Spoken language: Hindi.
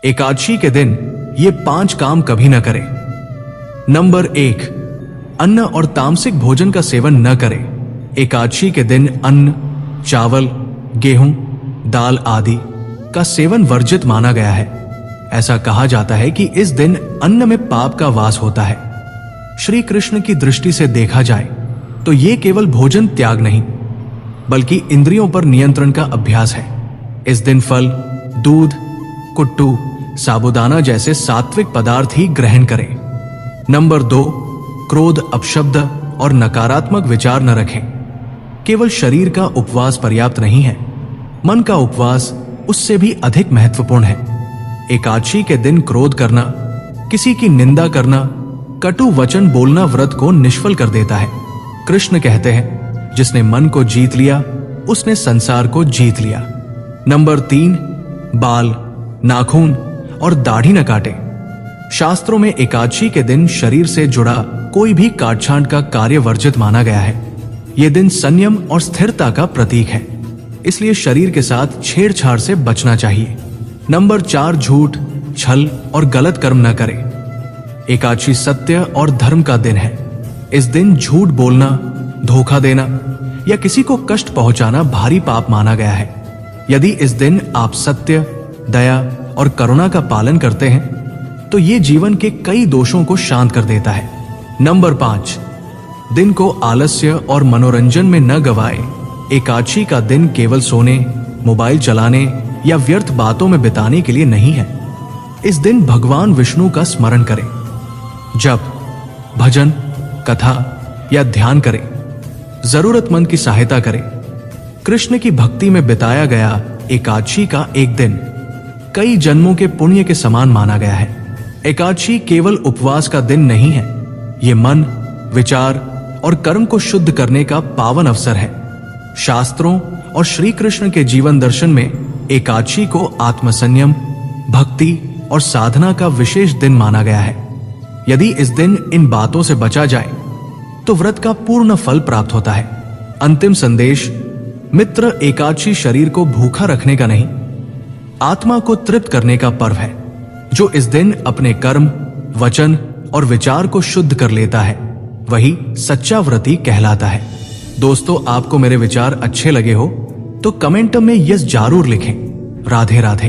एकादशी के दिन ये 5 काम कभी न करें। नंबर 1, अन्न और तामसिक भोजन का सेवन न करें। एकादशी के दिन अन्न, चावल, गेहूं, दाल आदि का सेवन वर्जित माना गया है। ऐसा कहा जाता है कि इस दिन अन्न में पाप का वास होता है। श्री कृष्ण की दृष्टि से देखा जाए तो ये केवल भोजन त्याग नहीं बल्कि इंद्रियों पर नियंत्रण का अभ्यास है। इस दिन फल, दूध, कुट्टू, साबूदाना जैसे सात्विक पदार्थ ही ग्रहण करें। नंबर 2, क्रोध, अपशब्द और नकारात्मक विचार न रखें। केवल शरीर का उपवास पर्याप्त नहीं है, मन का उपवास उससे भी अधिक महत्वपूर्ण है। एकादशी के दिन क्रोध करना, किसी की निंदा करना, कटु वचन बोलना व्रत को निष्फल कर देता है। कृष्ण कहते हैं, जिसने मन को जीत लिया उसने संसार को जीत लिया। नंबर 3, बाल, नाखून और दाढ़ी न काटे। शास्त्रों में एकादशी के दिन शरीर से जुड़ा कोई भी काटछांट का कार्य वर्जित माना गया है। यह दिन संयम और स्थिरता का प्रतीक है, इसलिए शरीर के साथ छेड़छाड़ से बचना चाहिए। नंबर 4, झूठ, छल और गलत कर्म न करें। एकादशी सत्य और धर्म का दिन है। इस दिन झूठ बोलना, धोखा देना या किसी को कष्ट पहुंचाना भारी पाप माना गया है। यदि इस दिन आप सत्य, दया और करुणा का पालन करते हैं तो ये जीवन के कई दोषों को शांत कर देता है। नंबर 5, दिन को आलस्य और मनोरंजन में न गवाए। एकादशी का दिन केवल सोने, मोबाइल चलाने या व्यर्थ बातों में बिताने के लिए नहीं है। इस दिन भगवान विष्णु का स्मरण करें, जप, भजन, कथा या ध्यान करें, जरूरतमंद की सहायता करें। कृष्ण की भक्ति में बिताया गया एकादशी का एक दिन कई जन्मों के पुण्य के समान माना गया है। एकादशी केवल उपवास का दिन नहीं है, ये मन, विचार और कर्म को शुद्ध करने का पावन अवसर है। शास्त्रों और श्री कृष्ण के जीवन दर्शन में एकादशी को आत्मसंयम, भक्ति और साधना का विशेष दिन माना गया है। यदि इस दिन इन बातों से बचा जाए तो व्रत का पूर्ण फल प्राप्त होता है। अंतिम संदेश, मित्र, एकादशी शरीर को भूखा रखने का नहीं, आत्मा को तृप्त करने का पर्व है। जो इस दिन अपने कर्म, वचन और विचार को शुद्ध कर लेता है वही सच्चा व्रती कहलाता है। दोस्तों, आपको मेरे विचार अच्छे लगे हो तो कमेंट में यस जरूर लिखें। राधे राधे।